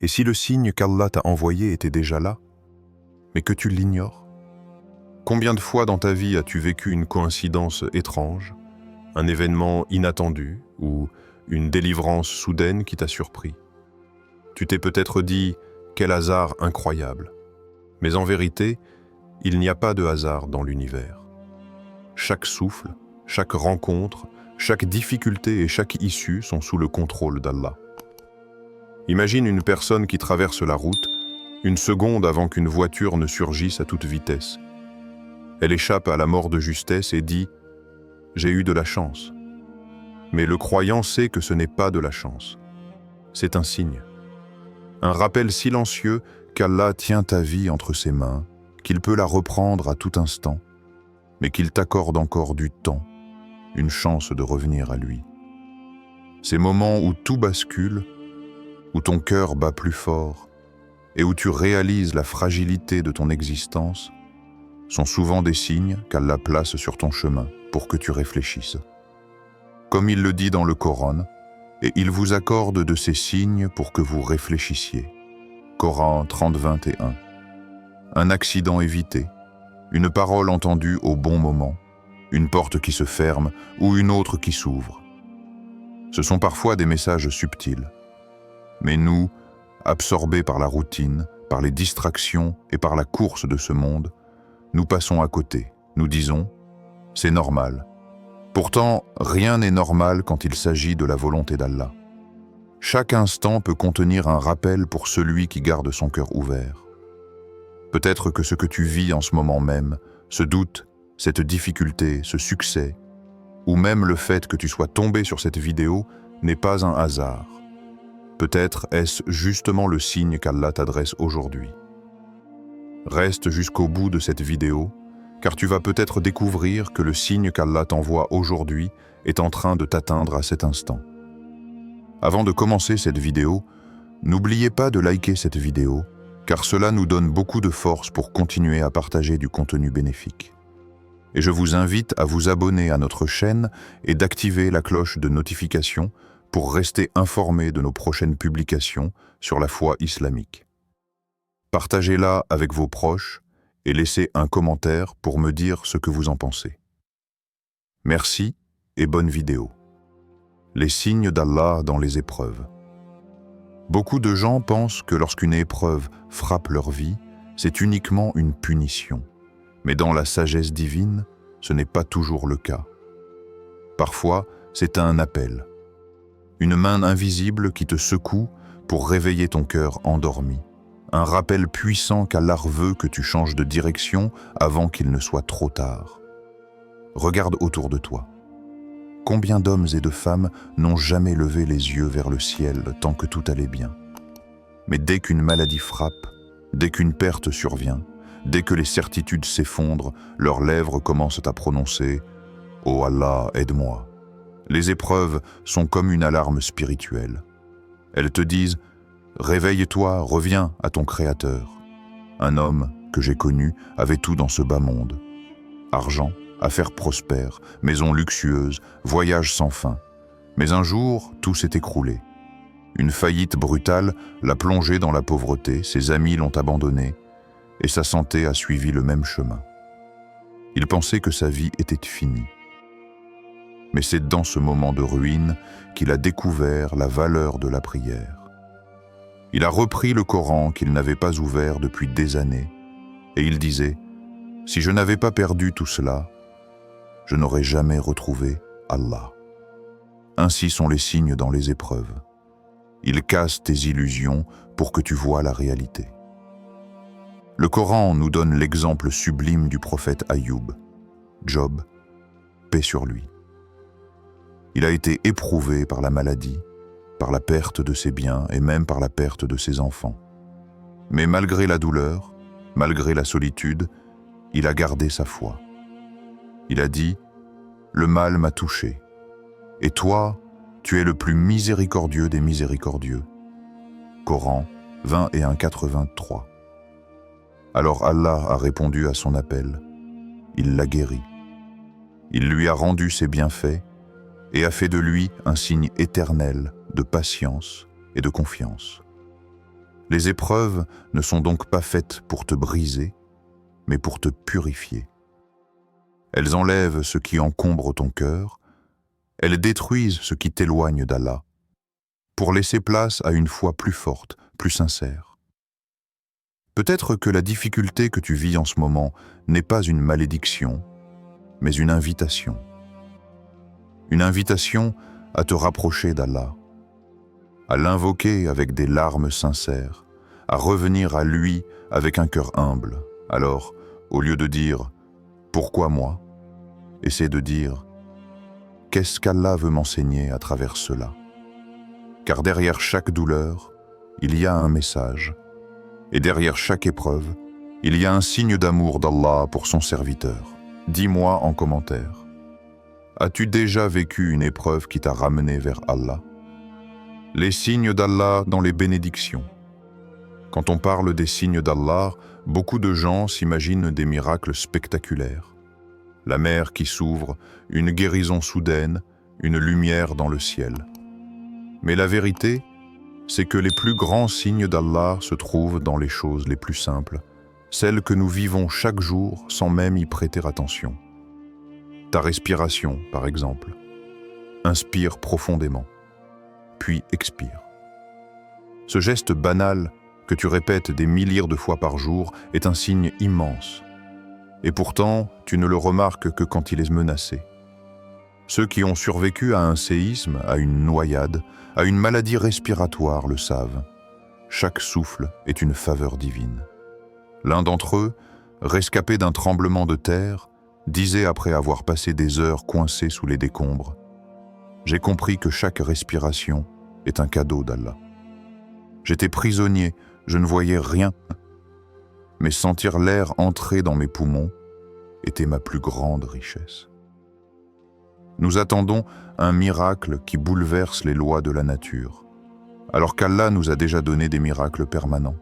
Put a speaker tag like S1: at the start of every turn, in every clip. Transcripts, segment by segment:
S1: Et si le signe qu'Allah t'a envoyé était déjà là, mais que tu l'ignores? Combien de fois dans ta vie as-tu vécu une coïncidence étrange, un événement inattendu ou une délivrance soudaine qui t'a surpris? Tu t'es peut-être dit « quel hasard incroyable !» Mais en vérité, il n'y a pas de hasard dans l'univers. Chaque souffle, chaque rencontre, chaque difficulté et chaque issue sont sous le contrôle d'Allah. Imagine une personne qui traverse la route, une seconde avant qu'une voiture ne surgisse à toute vitesse. Elle échappe à la mort de justesse et dit « j'ai eu de la chance ». Mais le croyant sait que ce n'est pas de la chance. C'est un signe. Un rappel silencieux qu'Allah tient ta vie entre ses mains, qu'il peut la reprendre à tout instant, mais qu'il t'accorde encore du temps, une chance de revenir à lui. Ces moments où tout bascule, où ton cœur bat plus fort et où tu réalises la fragilité de ton existence, sont souvent des signes qu'Allah place sur ton chemin pour que tu réfléchisses. Comme il le dit dans le Coran, et il vous accorde de ces signes pour que vous réfléchissiez. Coran 30-21. Un accident évité, une parole entendue au bon moment, une porte qui se ferme ou une autre qui s'ouvre. Ce sont parfois des messages subtils. Mais nous, absorbés par la routine, par les distractions et par la course de ce monde, nous passons à côté. Nous disons « c'est normal ». Pourtant, rien n'est normal quand il s'agit de la volonté d'Allah. Chaque instant peut contenir un rappel pour celui qui garde son cœur ouvert. Peut-être que ce que tu vis en ce moment même, ce doute, cette difficulté, ce succès, ou même le fait que tu sois tombé sur cette vidéo n'est pas un hasard. Peut-être est-ce justement le signe qu'Allah t'adresse aujourd'hui. Reste jusqu'au bout de cette vidéo, car tu vas peut-être découvrir que le signe qu'Allah t'envoie aujourd'hui est en train de t'atteindre à cet instant. Avant de commencer cette vidéo, n'oubliez pas de liker cette vidéo, car cela nous donne beaucoup de force pour continuer à partager du contenu bénéfique. Et je vous invite à vous abonner à notre chaîne et d'activer la cloche de notification pour rester informé de nos prochaines publications sur la foi islamique. Partagez-la avec vos proches et laissez un commentaire pour me dire ce que vous en pensez. Merci et bonne vidéo. Les signes d'Allah dans les épreuves. Beaucoup de gens pensent que lorsqu'une épreuve frappe leur vie, c'est uniquement une punition. Mais dans la sagesse divine, ce n'est pas toujours le cas. Parfois, c'est un appel. Une main invisible qui te secoue pour réveiller ton cœur endormi. Un rappel puissant qu'Allah veut que tu changes de direction avant qu'il ne soit trop tard. Regarde autour de toi. Combien d'hommes et de femmes n'ont jamais levé les yeux vers le ciel tant que tout allait bien? Mais dès qu'une maladie frappe, dès qu'une perte survient, dès que les certitudes s'effondrent, leurs lèvres commencent à prononcer « Oh Allah, aide-moi ». Les épreuves sont comme une alarme spirituelle. Elles te disent « Réveille-toi, reviens à ton Créateur ». Un homme que j'ai connu avait tout dans ce bas monde. Argent, affaires prospères, maisons luxueuses, voyages sans fin. Mais un jour, tout s'est écroulé. Une faillite brutale l'a plongé dans la pauvreté, ses amis l'ont abandonné, et sa santé a suivi le même chemin. Il pensait que sa vie était finie. Mais c'est dans ce moment de ruine qu'il a découvert la valeur de la prière. Il a repris le Coran qu'il n'avait pas ouvert depuis des années, et il disait « Si je n'avais pas perdu tout cela, je n'aurais jamais retrouvé Allah ». Ainsi sont les signes dans les épreuves. Ils cassent tes illusions pour que tu vois la réalité. Le Coran nous donne l'exemple sublime du prophète Ayoub. Job, paix sur lui. Il a été éprouvé par la maladie, par la perte de ses biens et même par la perte de ses enfants. Mais malgré la douleur, malgré la solitude, il a gardé sa foi. Il a dit « Le mal m'a touché, et toi, tu es le plus miséricordieux des miséricordieux. » Coran 21-83. Alors Allah a répondu à son appel. Il l'a guéri. Il lui a rendu ses bienfaits et a fait de lui un signe éternel de patience et de confiance.
S2: Les épreuves ne sont donc pas faites pour te briser, mais pour te purifier. Elles enlèvent ce qui encombre ton cœur, elles détruisent ce qui t'éloigne d'Allah, pour laisser place à une foi plus forte, plus sincère. Peut-être que la difficulté que tu vis en ce moment n'est pas une malédiction, mais une invitation. Une invitation à te rapprocher d'Allah, à l'invoquer avec des larmes sincères, à revenir à lui avec un cœur humble. Alors, au lieu de dire « Pourquoi moi ?», essaie de dire « Qu'est-ce qu'Allah veut m'enseigner à travers cela ?» Car derrière chaque douleur, il y a un message, et derrière chaque épreuve, il y a un signe d'amour d'Allah pour son serviteur. Dis-moi en commentaire, as-tu déjà vécu une épreuve qui t'a ramené vers Allah? Les signes d'Allah dans les bénédictions. Quand on parle des signes d'Allah, beaucoup de gens s'imaginent des miracles spectaculaires. La mer qui s'ouvre, une guérison soudaine, une lumière dans le ciel. Mais la vérité, c'est que les plus grands signes d'Allah se trouvent dans les choses les plus simples, celles que nous vivons chaque jour sans même y prêter attention. Ta respiration, par exemple. Inspire profondément, puis expire. Ce geste banal que tu répètes des milliers de fois par jour est un signe immense. Et pourtant, tu ne le remarques que quand il est menacé. Ceux qui ont survécu à un séisme, à une noyade, à une maladie respiratoire le savent. Chaque souffle est une faveur divine. L'un d'entre eux, rescapé d'un tremblement de terre, disait après avoir passé des heures coincé sous les décombres « J'ai compris que chaque respiration est un cadeau d'Allah. J'étais prisonnier, je ne voyais rien, mais sentir l'air entrer dans mes poumons était ma plus grande richesse. » Nous attendons un miracle qui bouleverse les lois de la nature, alors qu'Allah nous a déjà donné des miracles permanents.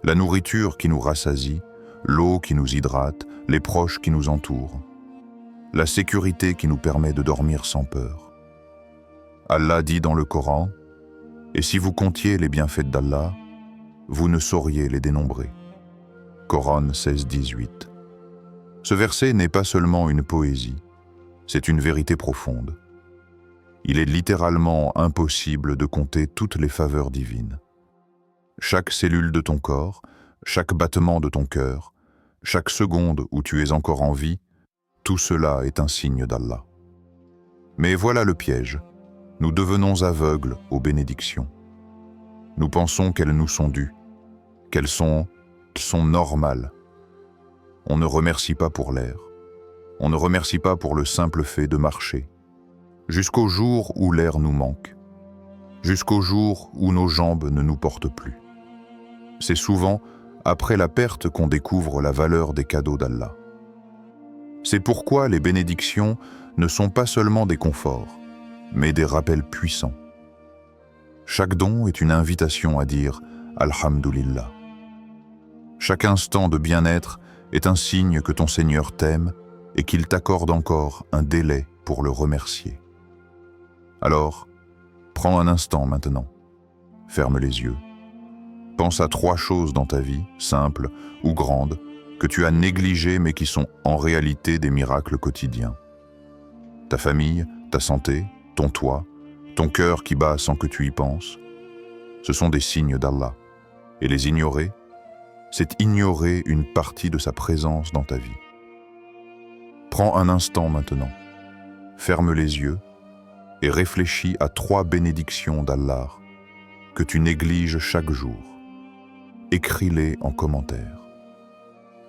S2: La nourriture qui nous rassasie, l'eau qui nous hydrate, les proches qui nous entourent, la sécurité qui nous permet de dormir sans peur. Allah dit dans le Coran « Et si vous comptiez les bienfaits d'Allah, vous ne sauriez les dénombrer. » Coran 16-18. Ce verset n'est pas seulement une poésie, c'est une vérité profonde. Il est littéralement impossible de compter toutes les faveurs divines. Chaque cellule de ton corps, chaque battement de ton cœur, chaque seconde où tu es encore en vie, tout cela est un signe d'Allah. Mais voilà le piège. Nous devenons aveugles aux bénédictions. Nous pensons qu'elles nous sont dues, qu'elles sont normales. On ne remercie pas pour l'air. On ne remercie pas pour le simple fait de marcher. Jusqu'au jour où l'air nous manque. Jusqu'au jour où nos jambes ne nous portent plus. C'est souvent après la perte qu'on découvre la valeur des cadeaux d'Allah. C'est pourquoi les bénédictions ne sont pas seulement des conforts, mais des rappels puissants. Chaque don est une invitation à dire « Alhamdulillah ». Chaque instant de bien-être est un signe que ton Seigneur t'aime et qu'il t'accorde encore un délai pour le remercier. Alors, prends un instant maintenant, ferme les yeux. Pense à 3 choses dans ta vie, simples ou grandes, que tu as négligées mais qui sont en réalité des miracles quotidiens. Ta famille, ta santé, ton toit, ton cœur qui bat sans que tu y penses, ce sont des signes d'Allah. Et les ignorer, c'est ignorer une partie de sa présence dans ta vie. Prends un instant maintenant, ferme les yeux et réfléchis à 3 bénédictions d'Allah que tu négliges chaque jour. Écris-les en commentaire.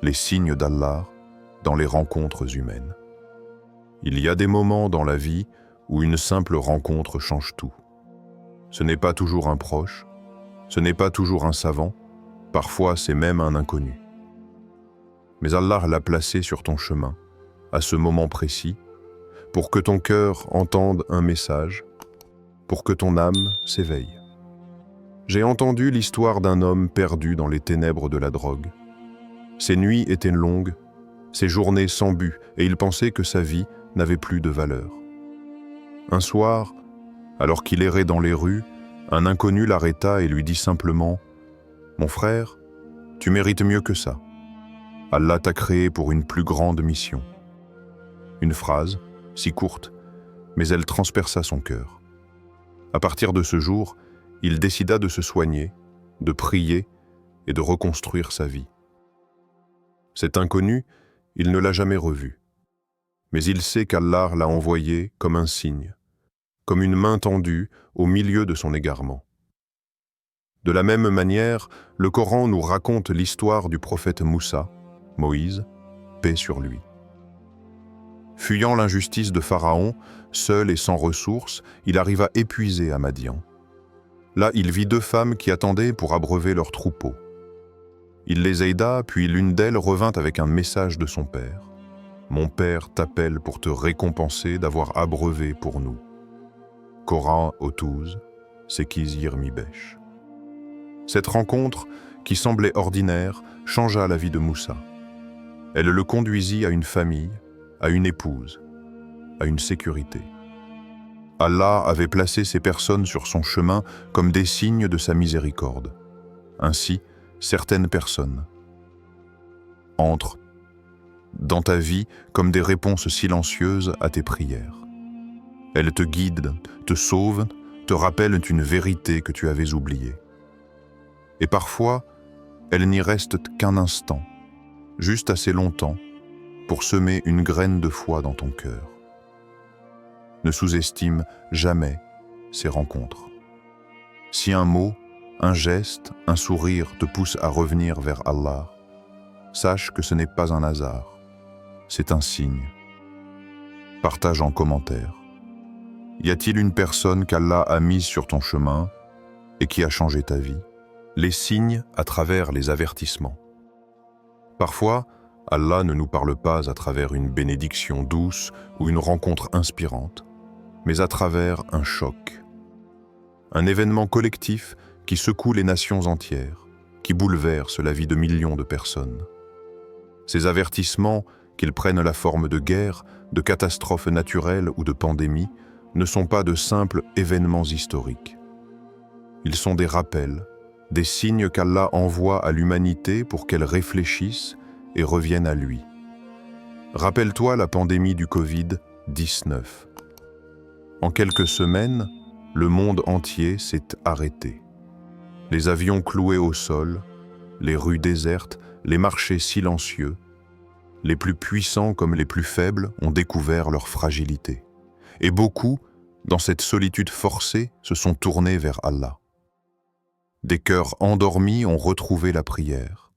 S2: Les signes d'Allah dans les rencontres humaines. Il y a des moments dans la vie où une simple rencontre change tout. Ce n'est pas toujours un proche, ce n'est pas toujours un savant, parfois c'est même un inconnu. Mais Allah l'a placé sur ton chemin, à ce moment précis, pour que ton cœur entende un message, pour que ton âme s'éveille. J'ai entendu l'histoire d'un homme perdu dans les ténèbres de la drogue. Ses nuits étaient longues, ses journées sans but, et il pensait que sa vie n'avait plus de valeur. Un soir, alors qu'il errait dans les rues, un inconnu l'arrêta et lui dit simplement «
S1: Mon frère, tu mérites mieux que ça. Allah t'a créé pour une plus grande mission. Une phrase, si courte, mais elle transperça son cœur. À partir de ce jour, il décida de se soigner, de prier et de reconstruire sa vie. Cet inconnu, il ne l'a jamais revu. Mais il sait qu'Allah l'a envoyé comme un signe, comme une main tendue au milieu de son égarement. De la même manière, le Coran nous raconte l'histoire du prophète Moussa, Moïse, paix sur lui. Fuyant l'injustice de Pharaon, seul et sans ressources, il arriva épuisé à Madian. Là, il vit 2 femmes qui attendaient pour abreuver leurs troupeaux. Il les aida, puis l'une d'elles revint avec un message de son père. « Mon père t'appelle pour te récompenser d'avoir abreuvé pour nous. » Coran Otuz, Sekiz Yirmibesh. Cette rencontre, qui semblait ordinaire, changea la vie de Moussa. Elle le conduisit à une famille, à une épouse, à une sécurité. Allah avait placé ces personnes sur son chemin comme des signes de sa miséricorde. Ainsi, certaines personnes entrent dans ta vie comme des réponses silencieuses à tes prières. Elles te guident, te sauvent, te rappellent une vérité que tu avais oubliée. Et parfois, elles n'y restent qu'un instant, juste assez longtemps pour semer une graine de foi dans ton cœur. Ne sous-estime jamais ces rencontres. Si un mot, un geste, un sourire te pousse à revenir vers Allah, sache que ce n'est pas un hasard, c'est un signe. Partage en commentaire. Y a-t-il une personne qu'Allah a mise sur ton chemin et qui a changé ta vie? Les signes à travers les avertissements. Parfois, Allah ne nous parle pas à travers une bénédiction douce ou une rencontre inspirante, mais à travers un choc. Un événement collectif qui secoue les nations entières, qui bouleverse la vie de millions de personnes. Ces avertissements, qu'ils prennent la forme de guerre, de catastrophes naturelles ou de pandémies, ne sont pas de simples événements historiques. Ils sont des rappels, des signes qu'Allah envoie à l'humanité pour qu'elle réfléchisse et revienne à lui. Rappelle-toi la pandémie du Covid-19. En quelques semaines, le monde entier s'est arrêté. Les avions cloués au sol, les rues désertes, les marchés silencieux, les plus puissants comme les plus faibles ont découvert leur fragilité. Et beaucoup, dans cette solitude forcée, se sont tournés vers Allah. Des cœurs endormis ont retrouvé la prière.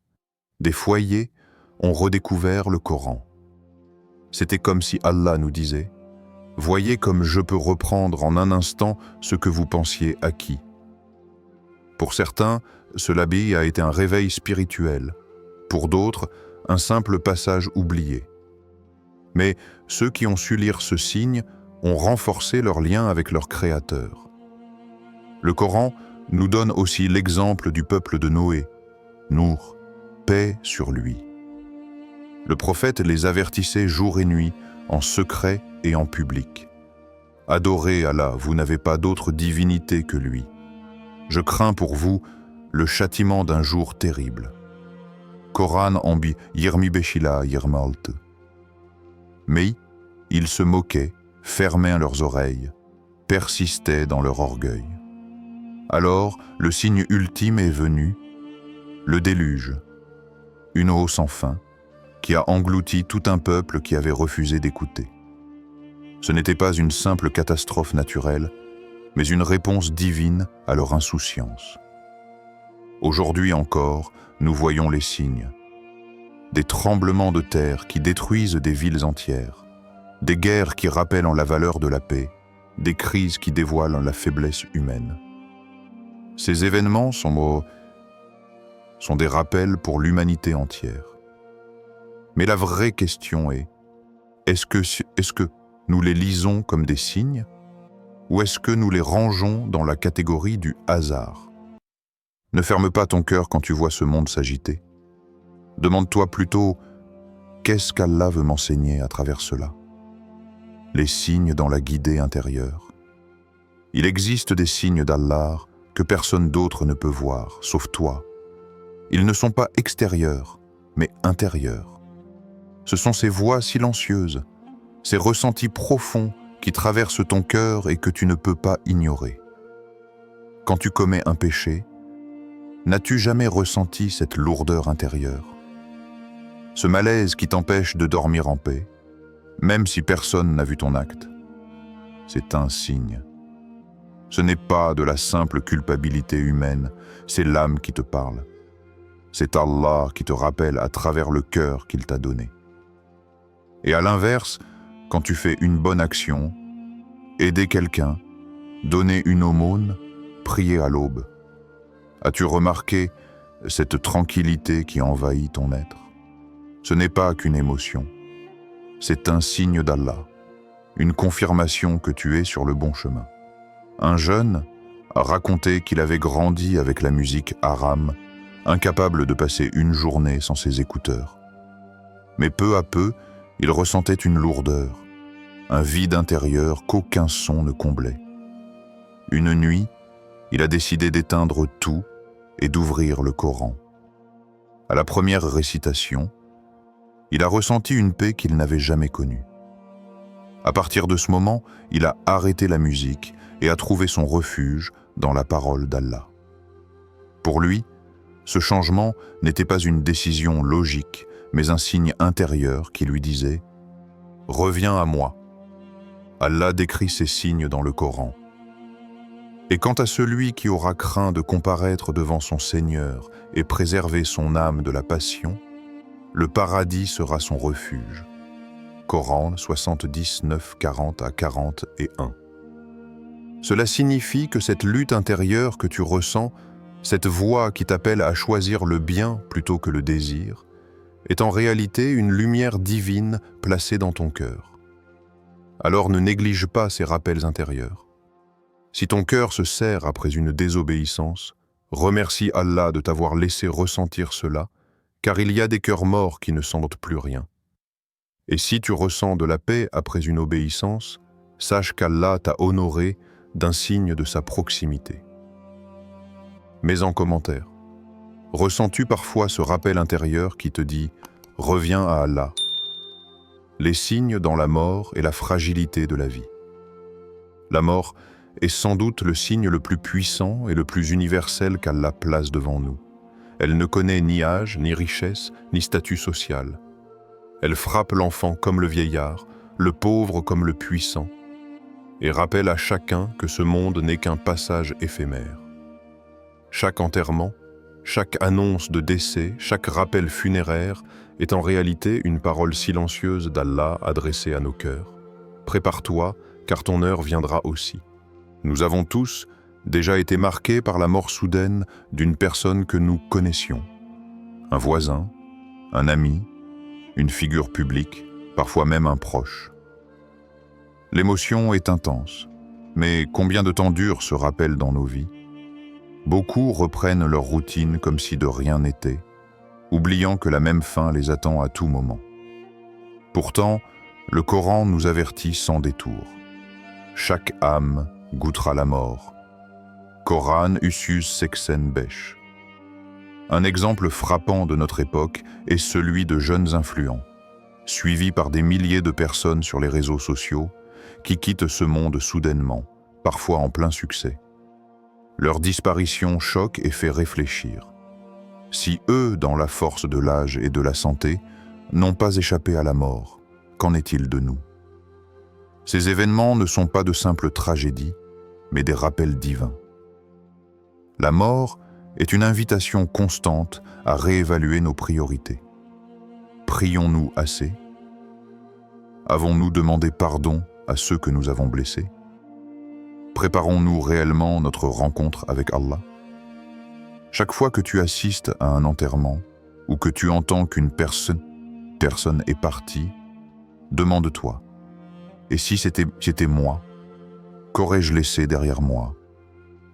S1: Des foyers ont redécouvert le Coran. C'était comme si Allah nous disait « Voyez comme je peux reprendre en un instant ce que vous pensiez acquis. » Pour certains, cela a été un réveil spirituel. Pour d'autres, un simple passage oublié. Mais ceux qui ont su lire ce signe ont renforcé leur lien avec leur Créateur. Le Coran nous donne aussi l'exemple du peuple de Noé, Nour, paix sur lui. Le prophète les avertissait jour et nuit, en secret et en public. Adorez Allah, vous n'avez pas d'autre divinité que lui. Je crains pour vous le châtiment d'un jour terrible. Coran ambi Yirmibeshila Yirmalte. Mais ils se moquaient, fermaient leurs oreilles, persistaient dans leur orgueil. Alors, le signe ultime est venu, le déluge, une eau sans fin, qui a englouti tout un peuple qui avait refusé d'écouter. Ce n'était pas une simple catastrophe naturelle, mais une réponse divine à leur insouciance. Aujourd'hui encore, nous voyons les signes. Des tremblements de terre qui détruisent des villes entières, des guerres qui rappellent la valeur de la paix, des crises qui dévoilent la faiblesse humaine. Ces événements sont des rappels pour l'humanité entière. Mais la vraie question est, est-ce que nous les lisons comme des signes, ou est-ce que nous les rangeons dans la catégorie du hasard? Ne ferme pas ton cœur quand tu vois ce monde s'agiter. Demande-toi plutôt, qu'est-ce qu'Allah veut m'enseigner à travers cela? Les signes dans la guidée intérieure. Il existe des signes d'Allah que personne d'autre ne peut voir, sauf toi,
S2: Ils ne sont pas extérieurs, mais intérieurs. Ce sont ces voix silencieuses, ces ressentis profonds qui traversent ton cœur et que tu ne peux pas ignorer. Quand tu commets un péché, n'as-tu jamais ressenti cette lourdeur intérieure? Ce malaise qui t'empêche de dormir en paix, même si personne n'a vu ton acte? C'est un signe. Ce n'est pas de la simple culpabilité humaine, c'est l'âme qui te parle. C'est Allah qui te rappelle à travers le cœur qu'il t'a donné. Et à l'inverse, quand tu fais une bonne action, aider quelqu'un, donner une aumône, prier à l'aube, as-tu remarqué cette tranquillité qui envahit ton être? Ce n'est pas qu'une émotion, c'est un signe d'Allah, une confirmation que tu es sur le bon chemin. Un jeune a raconté qu'il avait grandi avec la musique haram, incapable de passer une journée sans ses écouteurs. Mais peu à peu, il ressentait une lourdeur, un vide intérieur qu'aucun son ne comblait. Une nuit, il a décidé d'éteindre tout et d'ouvrir le Coran. À la première récitation, il a ressenti une paix qu'il n'avait jamais connue. À partir de ce moment, il a arrêté la musique et a trouvé son refuge dans la parole d'Allah. Pour lui, ce changement n'était pas une décision logique, mais un signe intérieur qui lui disait « Reviens à moi ». Allah décrit ces signes dans le Coran. Et quant à celui qui aura craint de comparaître devant son Seigneur et préserver son âme de la passion, le paradis sera son refuge. Coran 70, 9, 40 à 41. Cela signifie que cette lutte intérieure que tu ressens, cette voix qui t'appelle à choisir le bien plutôt que le désir, est en réalité une lumière divine placée dans ton cœur. Alors ne néglige pas ces rappels intérieurs. Si ton cœur se serre après une désobéissance, remercie Allah de t'avoir laissé ressentir cela, car il y a des cœurs morts qui ne sentent plus rien. Et si tu ressens de la paix après une obéissance, sache qu'Allah t'a honoré d'un signe de sa proximité. Mais en commentaire, ressens-tu parfois ce rappel intérieur qui te dit « Reviens à Allah » ? Les signes dans la mort et la fragilité de la vie. La mort est sans doute le signe le plus puissant et le plus universel qu'Allah place devant nous. Elle ne connaît ni âge, ni richesse, ni statut social. Elle frappe l'enfant comme le vieillard, le pauvre comme le puissant, et rappelle à chacun que ce monde n'est qu'un passage éphémère. Chaque enterrement, chaque annonce de décès, chaque rappel funéraire est en réalité une parole silencieuse d'Allah adressée à nos cœurs. Prépare-toi, car ton heure viendra aussi. Nous avons tous déjà été marqués par la mort soudaine d'une personne que nous connaissions. Un voisin, un ami, une figure publique, parfois même un proche. L'émotion est intense, mais combien de temps dure ce rappel dans nos vies? Beaucoup reprennent leur routine comme si de rien n'était, oubliant que la même fin les attend à tout moment. Pourtant, le Coran nous avertit sans détour. Chaque âme goûtera la mort. Coran Usus Sexen Besh. Un exemple frappant de notre époque est celui de jeunes influents, suivis par des milliers de personnes sur les réseaux sociaux, qui quittent ce monde soudainement, parfois en plein succès. Leur disparition choque et fait réfléchir. Si eux, dans la force de l'âge et de la santé, n'ont pas échappé à la mort, qu'en est-il de nous? Ces événements ne sont pas de simples tragédies, mais des rappels divins. La mort est une invitation constante à réévaluer nos priorités. Prions-nous assez? Avons-nous demandé pardon à ceux que nous avons blessés? Préparons-nous réellement notre rencontre avec Allah? Chaque fois que tu assistes à un enterrement ou que tu entends qu'une personne est partie, demande-toi, et si c'était moi, qu'aurais-je laissé derrière moi?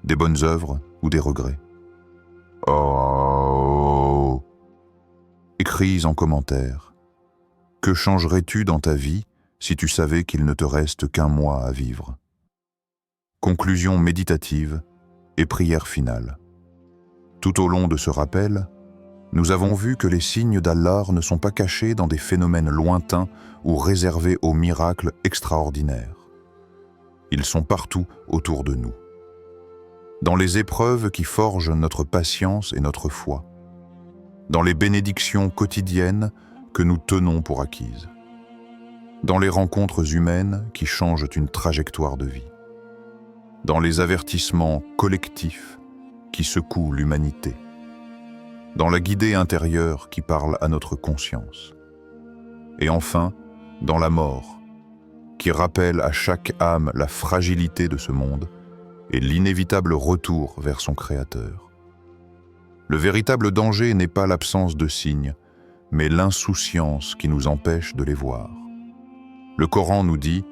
S2: Des bonnes œuvres ou des regrets? Oh! Écris en commentaire. Que changerais-tu dans ta vie si tu savais qu'il ne te reste qu'un mois à vivre? Conclusion méditative et prière finale. Tout au long de ce rappel, Nous avons vu que les signes d'Allah ne sont pas cachés dans des phénomènes lointains ou réservés aux miracles extraordinaires. Ils sont partout autour de nous. Dans les épreuves qui forgent notre patience et notre foi. Dans les bénédictions quotidiennes que nous tenons pour acquises. Dans les rencontres humaines qui changent une trajectoire de vie. Dans les avertissements collectifs qui secouent l'humanité. Dans la guidée intérieure qui parle à notre conscience. Et enfin, dans la mort, qui rappelle à chaque âme la fragilité de ce monde et l'inévitable retour vers son Créateur. Le véritable danger n'est pas l'absence de signes, mais l'insouciance qui nous empêche de les voir. Le Coran nous dit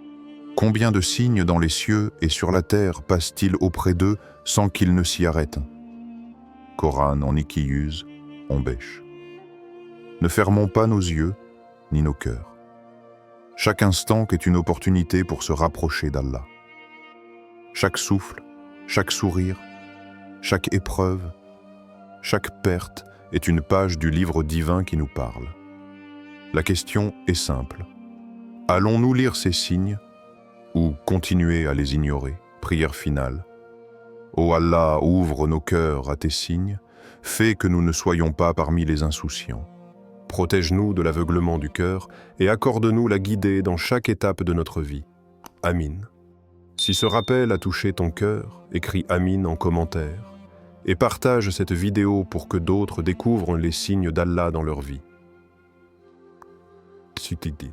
S2: « Combien de signes dans les cieux et sur la terre passent-ils auprès d'eux sans qu'ils ne s'y arrêtent ?» Coran en Ikiyuz, on bêche. Ne fermons pas nos yeux ni nos cœurs. Chaque instant est une opportunité pour se rapprocher d'Allah. Chaque souffle, chaque sourire, chaque épreuve, chaque perte est une page du livre divin qui nous parle. La question est simple. Allons-nous lire ces signes ou continuer à les ignorer? Prière finale. Ô Allah, ouvre nos cœurs à tes signes, fais que nous ne soyons pas parmi les insouciants. Protège-nous de l'aveuglement du cœur et accorde-nous la guidée dans chaque étape de notre vie. Amin. Si ce rappel a touché ton cœur, écris Amin en commentaire et partage cette vidéo pour que d'autres découvrent les signes d'Allah dans leur vie. Sutidid.